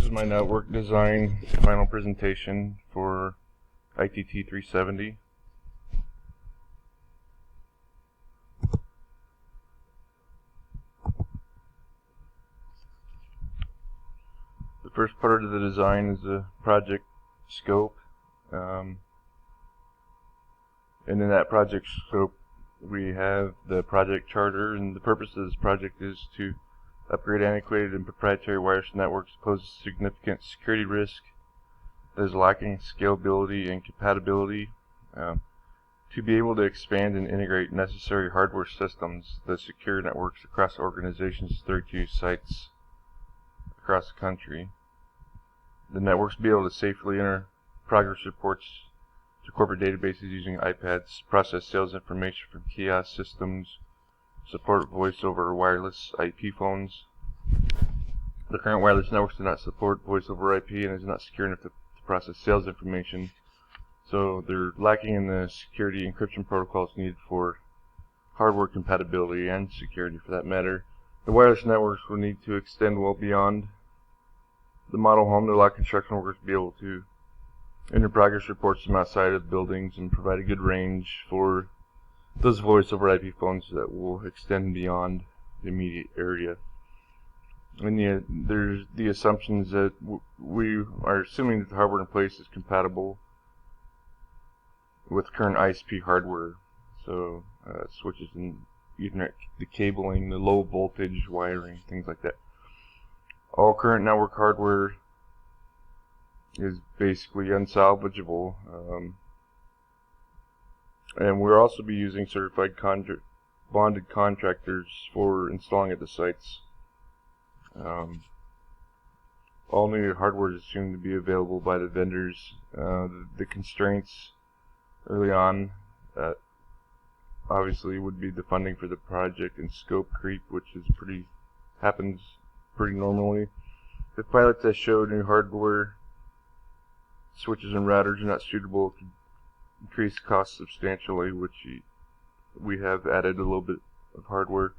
is my network design final presentation for ITT-370. The first part of the design is the project scope, and in that project scope we have the project charter, and the purpose of this project is to upgrade antiquated and proprietary wireless networks that pose a significant security risk that is lacking scalability and compatibility, to be able to expand and integrate necessary hardware systems that secure networks across organizations' 32 sites across the country. The networks be able to safely enter progress reports to corporate databases using iPads, process sales information from kiosk systems, support voice over wireless IP phones. The current wireless networks do not support voice over IP and is not secure enough to process sales information, so they're lacking in the security encryption protocols needed for hardware compatibility and security for that matter. The wireless networks will need to extend well beyond the model home to allow construction workers to be able to enter progress reports from outside of buildings and provide a good range for those voice over IP phones that will extend beyond the immediate area. And there's the assumptions that we are assuming that the hardware in place is compatible with current ISP hardware, so switches and Ethernet, the cabling, the low voltage wiring, things like that. All current network hardware is basically unsalvageable, and we'll also be using certified bonded contractors for installing at the sites. All new hardware is assumed to be available by the vendors. The constraints early on obviously would be the funding for the project and scope creep, which happens pretty normally. The pilot test showed new hardware switches and routers are not suitable to increase costs substantially, which we have added a little bit of hardware.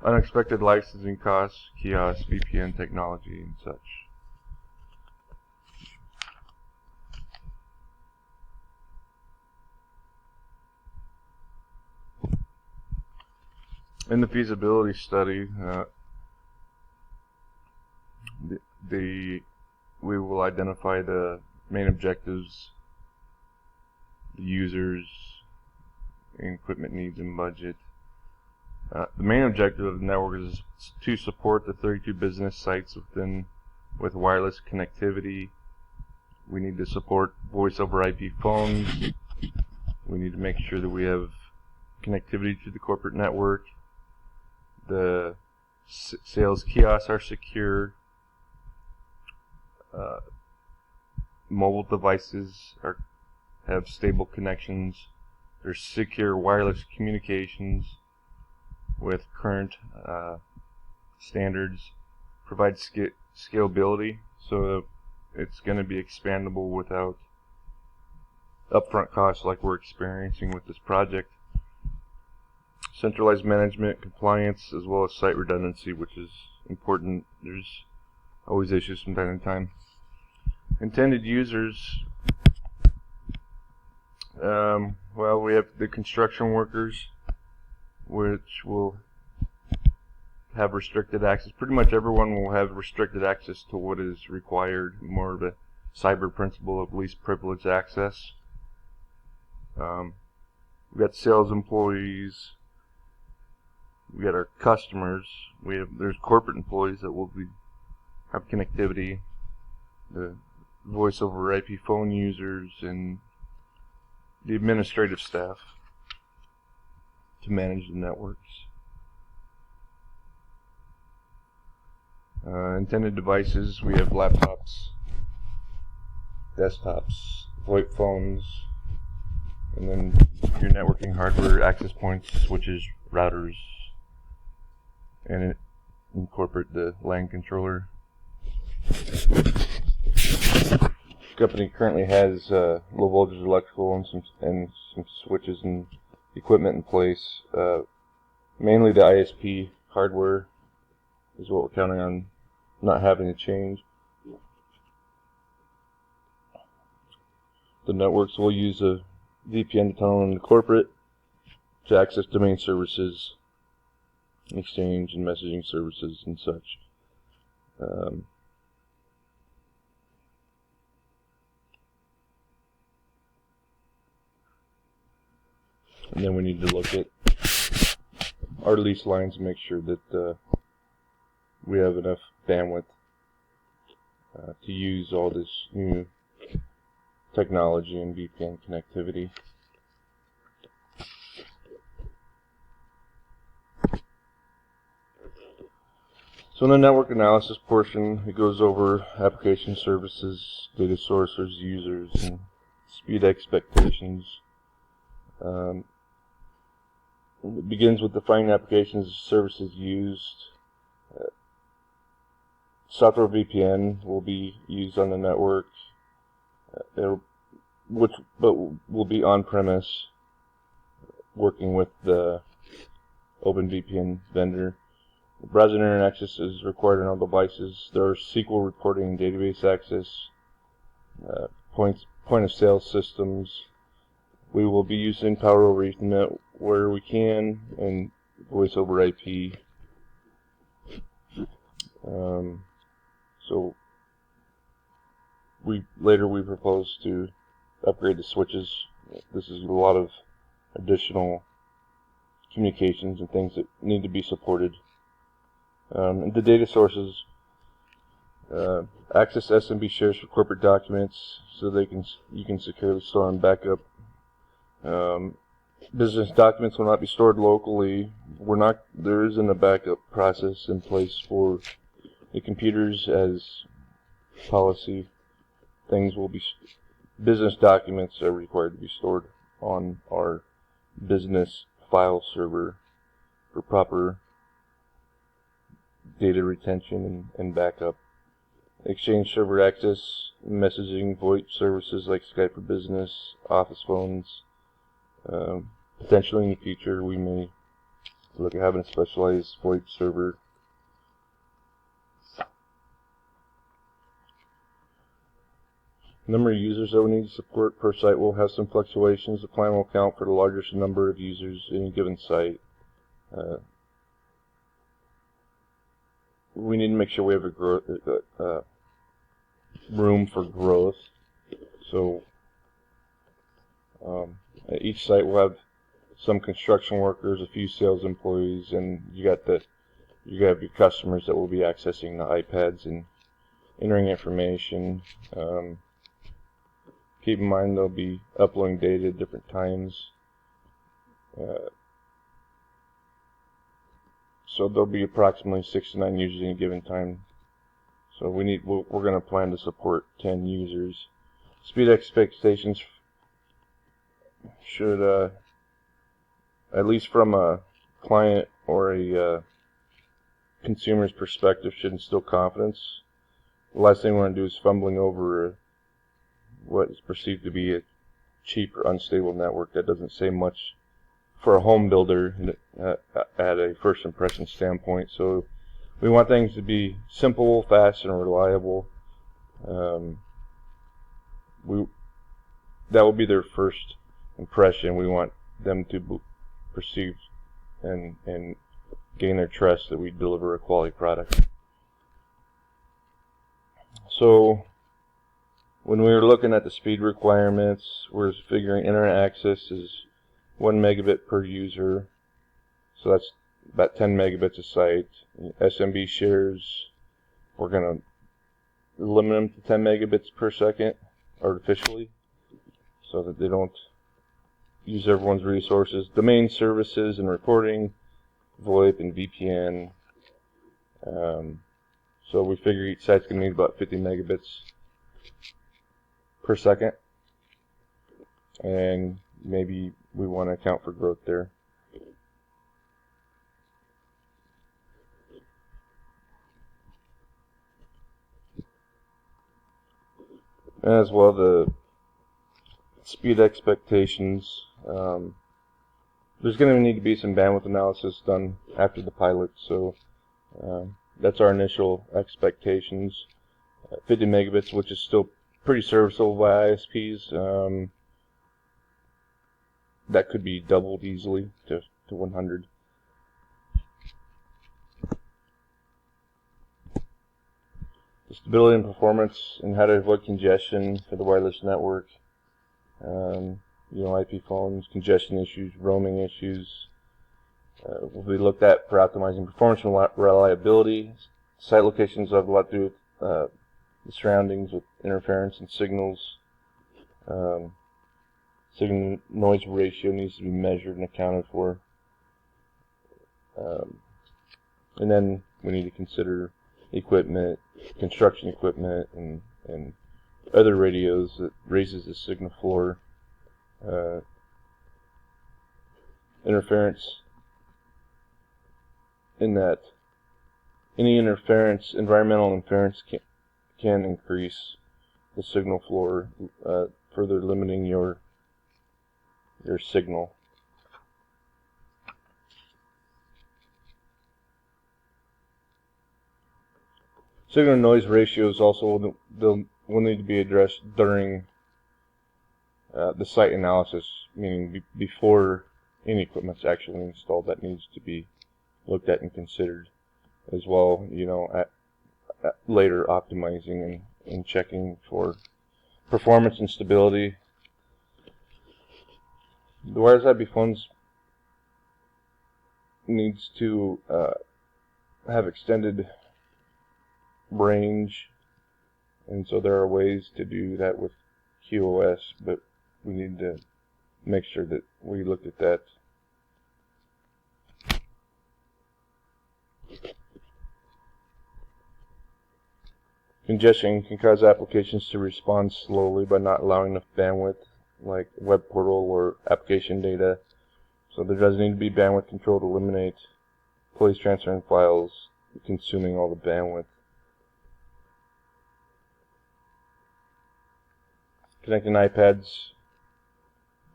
Unexpected licensing costs, kiosks, VPN technology, and such. In the feasibility study, we will identify the main objectives, the users, equipment needs, and budget. The main objective of the network is to support the 32 business sites with wireless connectivity. We need to support voice over IP phones. We need to make sure that we have connectivity to the corporate network. The sales kiosks are secure. Mobile devices have stable connections. There's secure wireless communications with current standards. Provide scalability, so it's going to be expandable without upfront costs like we're experiencing with this project. Centralized management, compliance, as well as site redundancy, which is important. There's always issues from time to time. Intended users, well, we have the construction workers, which will have restricted access. Pretty much everyone will have restricted access to what is required, more of a cyber principle of least privileged access. We've got sales employees, we got our customers, there's corporate employees that will have connectivity, the voice over IP phone users, and the administrative staff to manage the networks. Intended devices, we have laptops, desktops, VoIP phones, and then your networking hardware, access points, switches, routers, and incorporate the LAN controller. The company currently has low voltage electrical and some switches and equipment in place. Mainly the ISP hardware is what we're counting on not having to change. The networks will use a VPN to tunnel into corporate to access domain services, exchange and messaging services and such. And then we need to look at our lease lines and make sure that we have enough bandwidth to use all this new technology and VPN connectivity. So in the network analysis portion, it goes over application services, data sources, users, and speed expectations. It begins with defining applications and services used. Software VPN will be used on the network, but will be on-premise, working with the OpenVPN vendor. Browser internet access is required on all devices. There are SQL reporting, database access, point of sale systems. We will be using Power over Ethernet where we can, and voice over IP. So we propose to upgrade the switches. This is a lot of additional communications and things that need to be supported. And the data sources, access SMB shares for corporate documents so you can securely store and back up. Business documents will not be stored locally. There isn't a backup process in place for the computers as policy. Business documents are required to be stored on our business file server for proper data retention and backup. Exchange server access, messaging, VoIP services like Skype for Business, Office phones. Potentially in the future, we may look at having a specialized VoIP server. Number of users that we need to support per site will have some fluctuations. The plan will account for the largest number of users in any given site. We need to make sure we have room for growth. So each site will have some construction workers, a few sales employees, and you have your customers that will be accessing the iPads and entering information. Keep in mind they'll be uploading data at different times. So there'll be approximately 6 to 9 users at any given time. So we're going to plan to support 10 users. Speed expectations should, at least from a client or a consumer's perspective, should instill confidence. The last thing we want to do is fumbling over what is perceived to be a cheap or unstable network that doesn't say much for a home builder at a first impression standpoint. So we want things to be simple, fast, and reliable. That will be their first impression. We want them to perceive and gain their trust that we deliver a quality product. So when we were looking at the speed requirements, we're figuring internet access is 1 megabit per user. So that's about 10 megabits a site. SMB shares, we're going to limit them to 10 megabits per second artificially so that they don't use everyone's resources. Domain services and reporting, VoIP and VPN. So we figure each site's going to need about 50 megabits per second. And maybe we want to account for growth there. As well, the speed expectations. There's going to need to be some bandwidth analysis done after the pilot, so that's our initial expectations. 50 megabits, which is still pretty serviceable by ISPs. That could be doubled easily to 100. The stability and performance and how to avoid congestion for the wireless network. IP phones, congestion issues, roaming issues. Will be looked at for optimizing performance and reliability. Site locations have a lot to do with the surroundings with interference and signals. Signal noise ratio needs to be measured and accounted for. And then we need to consider equipment, construction equipment, and other radios that raises the signal floor. Interference in that any interference, environmental interference can increase the signal floor, further limiting your signal. Signal noise ratios also will need to be addressed during the site analysis, meaning before any equipment's actually installed. That needs to be looked at and considered as well, at later optimizing and checking for performance and stability. The wireless IP phones needs to have extended range, and so there are ways to do that with QoS, but we need to make sure that we look at that. Congestion can cause applications to respond slowly by not allowing enough bandwidth, like web portal or application data. So there does need to be bandwidth control to eliminate place transferring files consuming all the bandwidth. Connecting iPads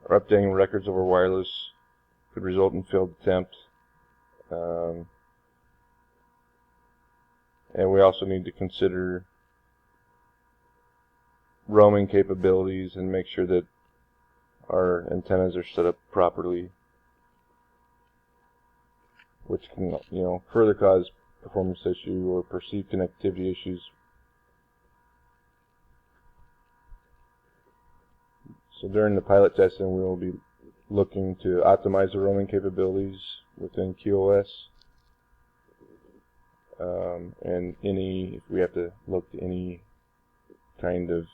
or updating records over wireless could result in failed attempts. And we also need to consider roaming capabilities and make sure that our antennas are set up properly, which can, further cause performance issue or perceived connectivity issues. So during the pilot testing, we will be looking to optimize the roaming capabilities within QoS. And if we have to look to any kind of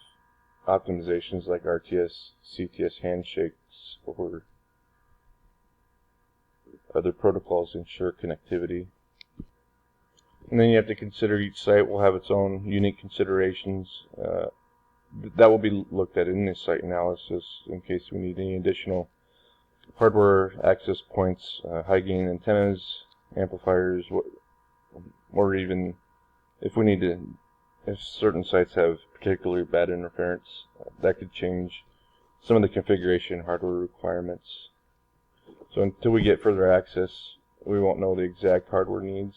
optimizations like RTS, CTS handshakes, or other protocols to ensure connectivity. And then you have to consider each site will have its own unique considerations. That will be looked at in this site analysis in case we need any additional hardware access points, high gain antennas, amplifiers, or even if certain sites have particularly bad interference, that could change some of the configuration hardware requirements. So until we get further access, we won't know the exact hardware needs,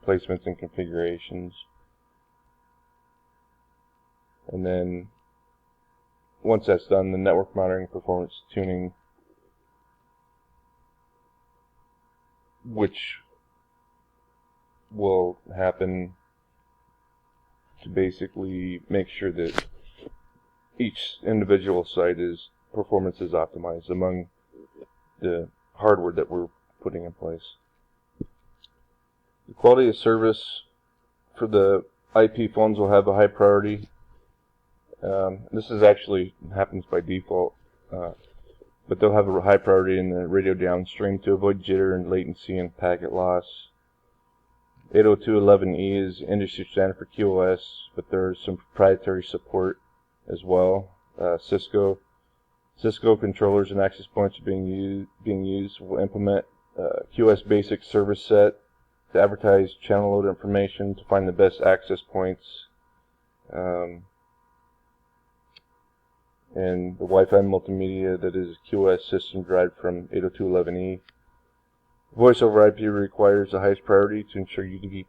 placements and configurations. And then once that's done, the network monitoring performance tuning, which will happen to basically make sure that each individual site performance is optimized among the hardware that we're putting in place. The quality of service for the IP phones will have a high priority. This actually happens by default, but they'll have a high priority in the radio downstream to avoid jitter and latency and packet loss. 802.11e is industry standard for QoS, but there's some proprietary support as well. Cisco controllers and access points are being used. Will implement QoS basic service set to advertise channel load information to find the best access points. And the Wi-Fi multimedia that is QoS system derived from 802.11e. Voice over IP requires the highest priority to ensure UDP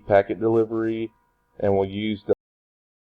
packet delivery, and will use the